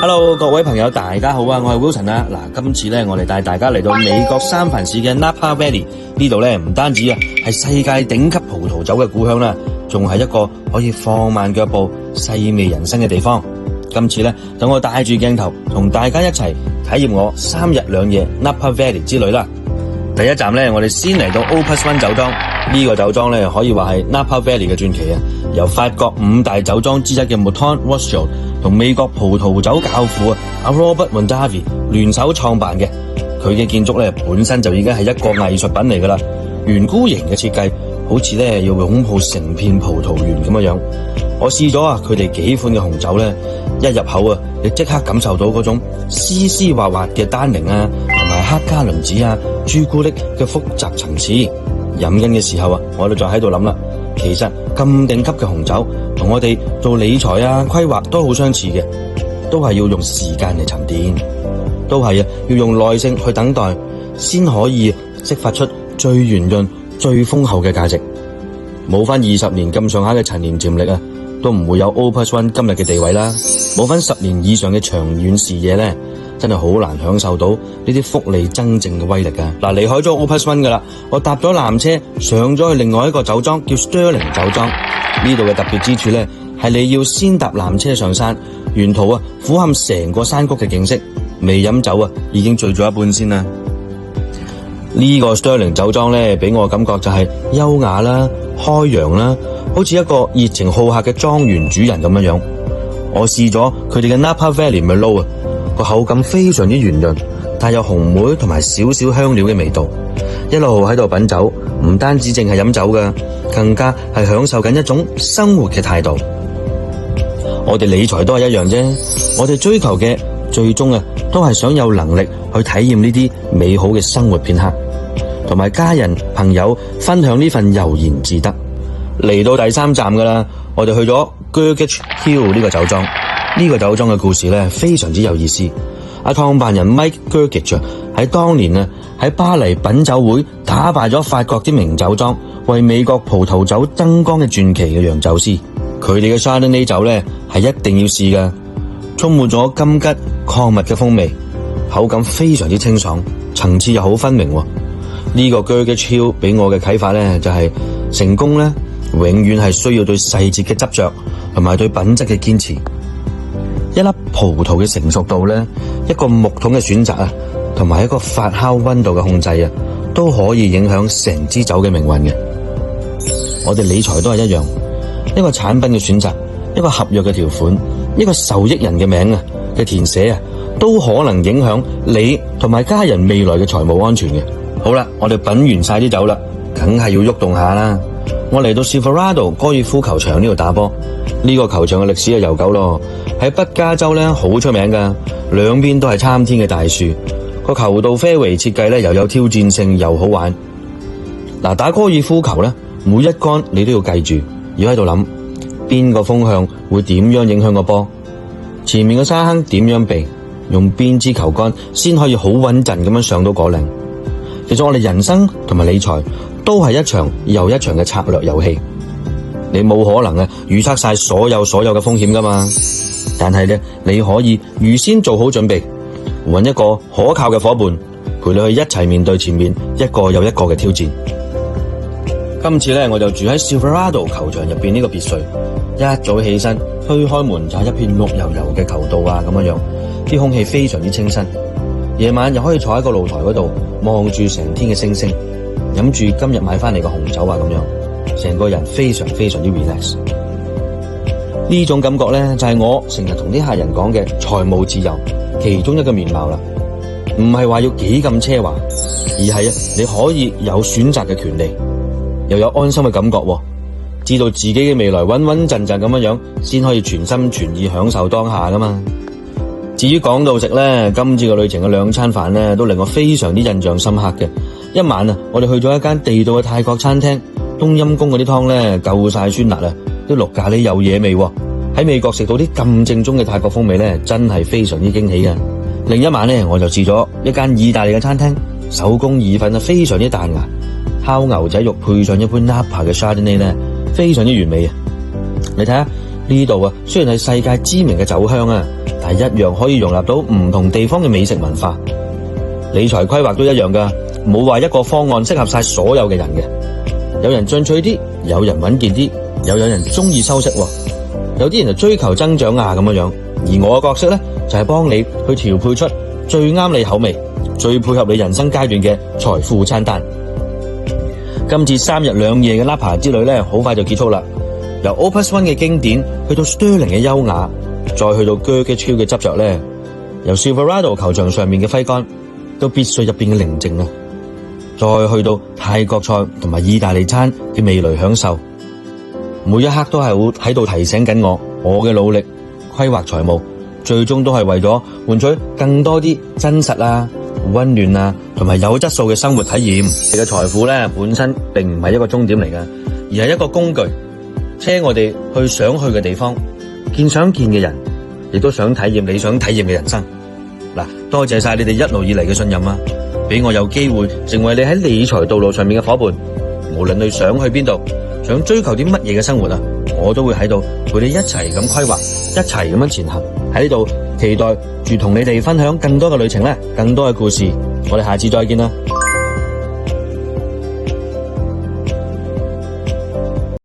Hello， 各位朋友，大家好啊！我係 Wilson 啊。嗱，今次咧，我哋帶大家嚟到美國三藩市嘅 Napa Valley 呢度咧，唔單止啊係世界頂級葡萄酒嘅故鄉啦，仲係一個可以放慢腳步、細味人生嘅地方。今次咧，等我帶住鏡頭同大家一齊體驗我3日2夜 Napa Valley 之旅啦。第一站咧，我哋先嚟到 Opus One 酒莊。呢個酒莊咧，可以話係 Napa Valley 嘅傳奇啊！由法國5大酒莊之一嘅 Mouton Rothschild 同美國葡萄酒教父阿 Robert Mondavi 聯手創辦嘅。佢嘅建築咧，本身就已經係一個藝術品嚟噶啦。圓弧形嘅設計，好似咧要擁抱成片葡萄園咁樣。我試咗佢哋幾款嘅紅酒咧，一入口你即刻感受到嗰種絲絲滑滑嘅單寧同埋黑加侖子朱古力嘅複雜層次。飲緊嘅時候我哋就喺度諗啦，其實咁頂級嘅紅酒同我哋做理財規劃都好相似嘅，都係要用時間嚟沉澱，都係要用耐性去等待，先可以釋發出最圓潤、最豐厚嘅價值。冇翻20年咁上下嘅陳年潛力都唔會有 Opus One 今日嘅地位啦。冇翻10年以上嘅長遠視野咧，真係好難享受到呢啲福利真正嘅威力㗎。離開咗 Opus One 噶啦，我搭咗纜車上咗去另外一個酒莊叫 Sterling 酒莊。呢度嘅特別之處咧，係你要先搭纜車上山，沿途俯瞰成個山谷嘅景色，未飲酒已經醉咗一半先啦。呢個 Sterling 酒莊咧，俾我嘅感覺就係優雅啦、開揚啦，好似一個熱情好客嘅莊園主人咁樣。我試咗佢哋嘅 Napa Valley Merlot個口感非常之圓潤，帶有紅莓同埋少少香料嘅味道。一路喺度品酒，唔單止淨係飲酒㗎，更加係享受緊一種生活嘅態度。我哋理財都係一樣啫，我哋追求嘅最終都係想有能力去體驗呢啲美好嘅生活片刻，同埋家人朋友分享呢份悠然自得。嚟到第3站㗎啦，我哋去咗 Gurgage Hill 呢個酒莊。呢個酒莊嘅故事咧，非常之有意思。創辦人 Mike Gurgage 喺當年喺巴黎品酒會打敗咗法國啲名酒莊，為美國葡萄酒增光嘅傳奇嘅洋酒師。佢哋嘅 Chardonnay 酒咧，係一定要試㗎，充滿咗金桔礦物嘅風味，口感非常之清爽，層次又好分明。呢個 Gurgage Hill 俾我嘅啟發咧，就係成功咧，永遠係需要對細節嘅執着同埋對品質嘅堅持。一粒葡萄嘅成熟度咧，一個木桶嘅選擇同埋一個發酵溫度嘅控制都可以影響成支酒嘅命運嘅。我哋理財都係一樣，一個產品嘅選擇，一個合約嘅條款，一個受益人嘅名嘅填寫都可能影響你同埋家人未來嘅財務安全嘅。好啦，我哋品完晒啲酒啦，梗係要喐動下啦。我嚟到 Silverado 高爾夫球場呢度打波。呢個球場嘅歷史悠久咯，喺北加州咧好出名噶，兩邊都係參天嘅大樹，個球道 fairway 設計咧又有挑戰性又好玩。打高爾夫球咧，每一桿你都要記住，要喺度諗邊個風向會點樣影響個波，前面嘅沙坑點樣避，用邊支球桿先可以好穩陣咁樣上到果嶺。其實我哋人生同埋理財都係一場又一場嘅策略遊戲。你冇可能預測晒所有嘅風險噶嘛，但係咧你可以預先做好準備，揾一個可靠嘅夥伴陪你去一齊面對前面一個又一個嘅挑戰。今次咧我就住喺 Silverado 球場入邊呢個別墅，一早起身推開門就係一片綠油油嘅球道咁樣，啲空氣非常之清新。夜晚又可以坐喺個露台嗰度望住成天嘅星星，飲住今日買翻嚟嘅紅酒咁樣。成個人非常非常之 relax， 呢種感覺咧就係我成日同啲客人講嘅財務自由其中一個面貌啦。唔係話要幾咁奢華，而係你可以有選擇嘅權利，又有安心嘅感覺，知道自己嘅未來穩穩陣陣咁樣，先可以全心全意享受當下噶嘛。至於講到食咧，今次嘅旅程嘅2餐飯咧都令我非常之印象深刻嘅。一晚我哋去咗一間地道嘅泰國餐廳。冬陰功嗰啲湯咧夠晒酸辣啲綠咖喱有嘢味。喺美國食到啲咁正宗嘅泰國風味咧，真係非常之驚喜嘅。另一晚咧，我就試咗一間意大利嘅餐廳，手工意粉非常之彈牙，烤牛仔肉配上一杯 Napa 嘅 Chardonnay 咧，非常之完美。你睇下呢度雖然係世界知名嘅酒鄉但係一樣可以容納到唔同地方嘅美食文化。理財規劃都一樣㗎，冇話一個方案適合晒所有嘅人嘅。有人進取啲，有人穩健啲，有人中意收息，有啲人就追求增長啊咁樣。而我嘅角色咧就係幫你去調配出最啱你口味、最配合你人生階段嘅財富餐單。今次3日2夜嘅 Napa 之旅咧，好快就結束啦。由 Opus One 嘅經典去到 Sterling 嘅優雅，再去到 Gurgel 嘅執着咧，由 Silverado 球場上面嘅揮桿到別墅入邊嘅寧靜啊，再去到泰國菜同埋意大利餐嘅味蕾享受，每一刻都係會喺度提醒緊我嘅努力規劃財務，最終都係為咗換取更多啲真實啊、溫暖啊同埋有質素嘅生活體驗。你嘅財富咧本身並唔係一個終點嚟嘅，而係一個工具，車我哋去想去嘅地方，見想見嘅人，亦都想體驗你想體驗嘅人生。嗱，多謝晒你哋一路以嚟嘅信任啊，俾我有機會成為你喺理財道路上面嘅夥伴。無論你想去邊度，想追求啲乜嘢嘅生活啊，我都會喺度陪你一齊咁規劃，一齊咁樣前行。喺呢度期待住同你哋分享更多嘅旅程咧，更多嘅故事。我哋下次再見啦。